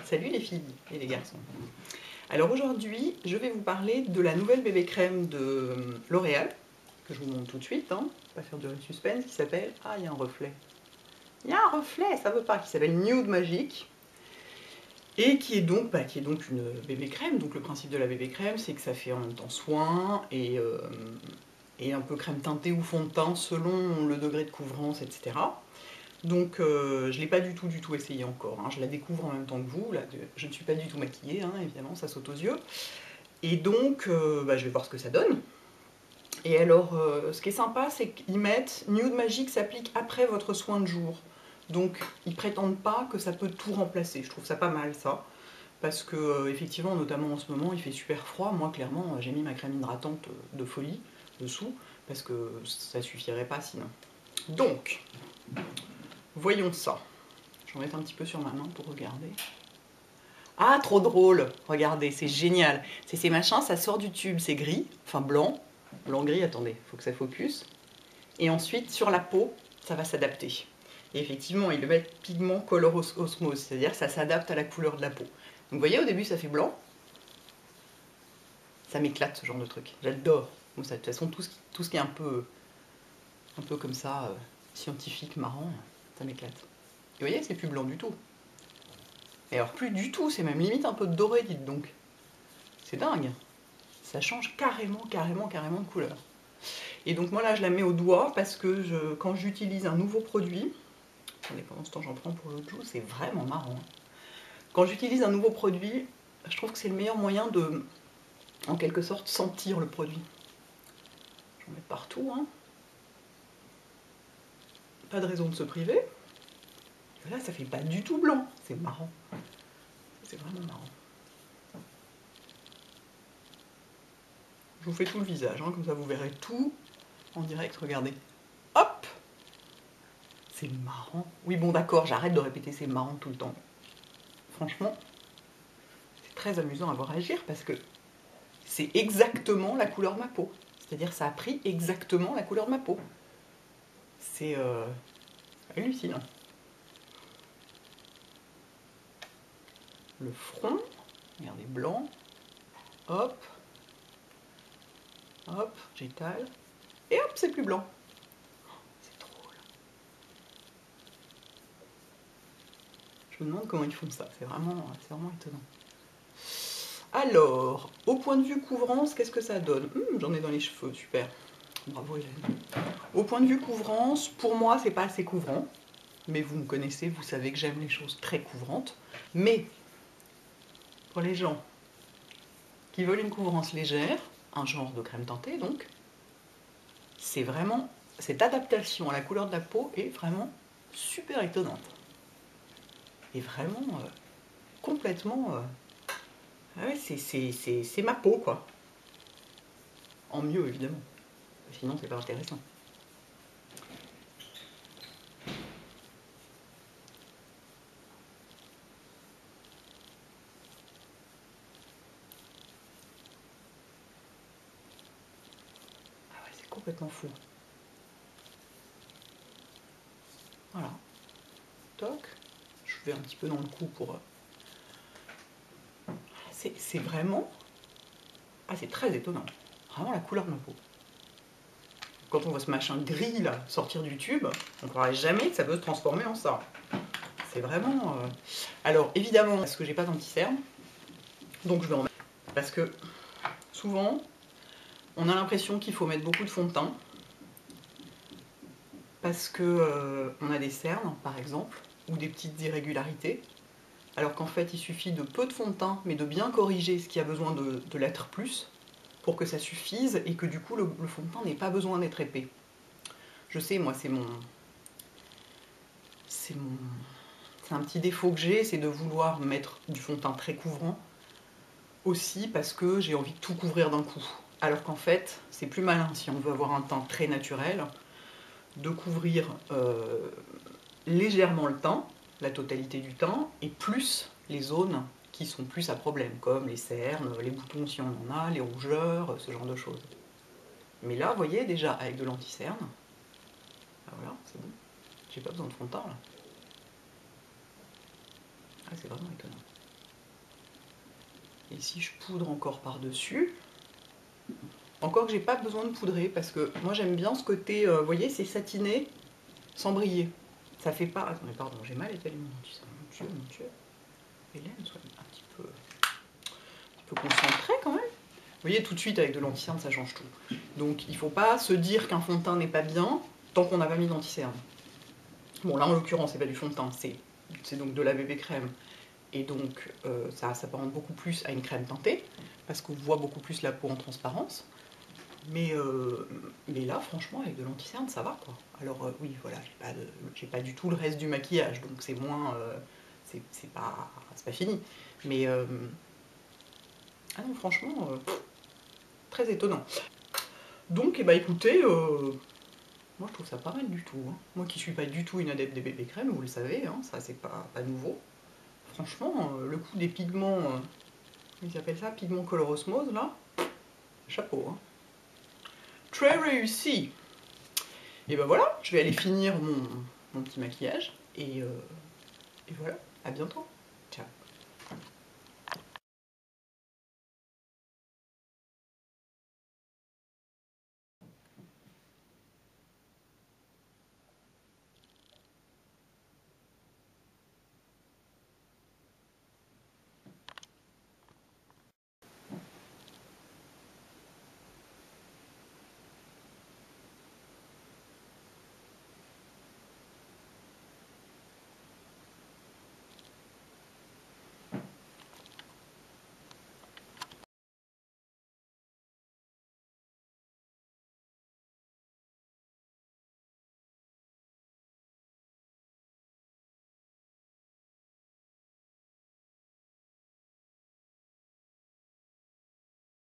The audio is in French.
Salut les filles et les garçons. Alors aujourd'hui, je vais vous parler de la nouvelle bébé crème de L'Oréal, que je vous montre tout de suite, hein, pas faire durer le suspense, qui s'appelle... Ah, il y a un reflet. Il y a un reflet, ça veut pas, qui s'appelle Nude Magic. Et qui est donc une bébé crème. Donc le principe de la bébé crème, c'est que ça fait en même temps soin et un peu crème teintée ou fond de teint selon le degré de couvrance, etc. Donc je ne l'ai pas du tout essayé encore, hein. Je la découvre en même temps que vous, là, je ne suis pas du tout maquillée, hein, évidemment, ça saute aux yeux. Et donc je vais voir ce que ça donne. Et alors ce qui est sympa, c'est qu'ils mettent Nude Magic s'applique après votre soin de jour. Donc ils prétendent pas que ça peut tout remplacer, je trouve ça pas mal ça. Parce que effectivement, notamment en ce moment, il fait super froid. Moi clairement, j'ai mis ma crème hydratante de folie dessous, parce que ça suffirait pas sinon. Donc, voyons ça. Je vais en mettre un petit peu sur ma main pour regarder. Ah, trop drôle! Regardez, c'est génial. C'est ces machins, ça sort du tube, c'est gris, enfin blanc. Blanc-gris, attendez, il faut que ça focus. Et ensuite, sur la peau, ça va s'adapter. Et effectivement, ils le mettent pigment color osmose, c'est-à-dire que ça s'adapte à la couleur de la peau. Donc vous voyez, au début, ça fait blanc. Ça m'éclate, ce genre de truc. J'adore. De toute façon, tout ce qui est un peu comme ça, scientifique, marrant, ça m'éclate. Et vous voyez, c'est plus blanc du tout. Et alors plus du tout, c'est même limite un peu doré, dites donc. C'est dingue. Ça change carrément de couleur. Et donc moi là, je la mets au doigt parce que quand j'utilise un nouveau produit, attendez, pendant ce temps j'en prends pour l'autre joue, c'est vraiment marrant. Quand j'utilise un nouveau produit, je trouve que c'est le meilleur moyen de, en quelque sorte, sentir le produit. J'en mets partout, hein. Pas de raison de se priver. Là, ça fait pas du tout blanc. C'est marrant. C'est vraiment marrant. Je vous fais tout le visage, hein, comme ça vous verrez tout en direct. Regardez. Hop! C'est marrant. Oui, bon, d'accord, j'arrête de répéter c'est marrant tout le temps. Franchement, c'est très amusant à voir agir parce que c'est exactement la couleur de ma peau. C'est-à-dire ça a pris exactement la couleur de ma peau. C'est hallucinant. Le front, regardez, blanc. Hop. Hop, j'étale. Et hop, c'est plus blanc. C'est drôle. Je me demande comment ils font ça. C'est vraiment étonnant. Alors, au point de vue couvrance, qu'est-ce que ça donne? J'en ai dans les cheveux, super. Bravo Hélène. Au point de vue couvrance, pour moi, c'est pas assez couvrant. Mais vous me connaissez, vous savez que j'aime les choses très couvrantes. Mais, pour les gens qui veulent une couvrance légère, un genre de crème teintée donc, c'est vraiment, cette adaptation à la couleur de la peau est vraiment super étonnante. Et vraiment, complètement... ah ouais, c'est ma peau, quoi. En mieux, évidemment. Sinon, c'est pas intéressant. Ah ouais, c'est complètement fou. Voilà. Toc. Je vais un petit peu dans le cou pour... C'est vraiment... Ah, c'est très étonnant. Vraiment la couleur de ma peau. Quand on voit ce machin gris, là, sortir du tube, on ne croirait jamais que ça peut se transformer en ça. C'est vraiment... Alors, évidemment, parce que j'ai pas d'anti-cerne, donc je vais en mettre. Parce que, souvent, on a l'impression qu'il faut mettre beaucoup de fond de teint, parce que on a des cernes, par exemple, ou des petites irrégularités, alors qu'en fait, il suffit de peu de fond de teint, mais de bien corriger ce qui a besoin de l'être plus, pour que ça suffise, et que du coup, le fond de teint n'ait pas besoin d'être épais. Je sais, moi, c'est un petit défaut que j'ai, c'est de vouloir mettre du fond de teint très couvrant, aussi parce que j'ai envie de tout couvrir d'un coup. Alors qu'en fait, c'est plus malin, si on veut avoir un teint très naturel, de couvrir légèrement le teint, la totalité du teint, et plus les zones qui sont plus à problème, comme les cernes, les boutons si on en a, les rougeurs, ce genre de choses. Mais là, vous voyez, déjà, avec de l'anti-cerne, ben voilà, c'est bon. J'ai pas besoin de fond de teint, là. Ah, c'est vraiment étonnant. Et si je poudre encore par-dessus, encore que j'ai pas besoin de poudrer, parce que moi j'aime bien ce côté, vous voyez, c'est satiné, sans briller. Ça fait pas... Attendez, pardon, j'ai mal étalé mon dentiste. Mon Dieu. Hélène, sois un petit peu concentrée quand même. Vous voyez, tout de suite, avec de l'anti-cerne, ça change tout. Donc, il ne faut pas se dire qu'un fond de teint n'est pas bien tant qu'on n'a pas mis d'anti-cerne. Bon, là, en l'occurrence, c'est pas du fond de teint, c'est donc de la bébé crème. Et donc, ça s'apparente beaucoup plus à une crème teintée, parce qu'on voit beaucoup plus la peau en transparence. Mais là, franchement, avec de l'anti-cerne, ça va, quoi. Alors, oui, voilà, j'ai pas du tout le reste du maquillage, donc c'est moins... c'est pas fini. Mais... ah non, franchement... très étonnant. Donc, eh ben, écoutez, moi je trouve ça pas mal du tout. Hein. Moi qui suis pas du tout une adepte des bébés crèmes, vous le savez, hein, ça c'est pas nouveau. Franchement, le coup des pigments, ils appellent ça pigments color osmose là, chapeau. Hein. Très réussi. Et ben voilà, je vais aller finir mon petit maquillage et voilà, à bientôt.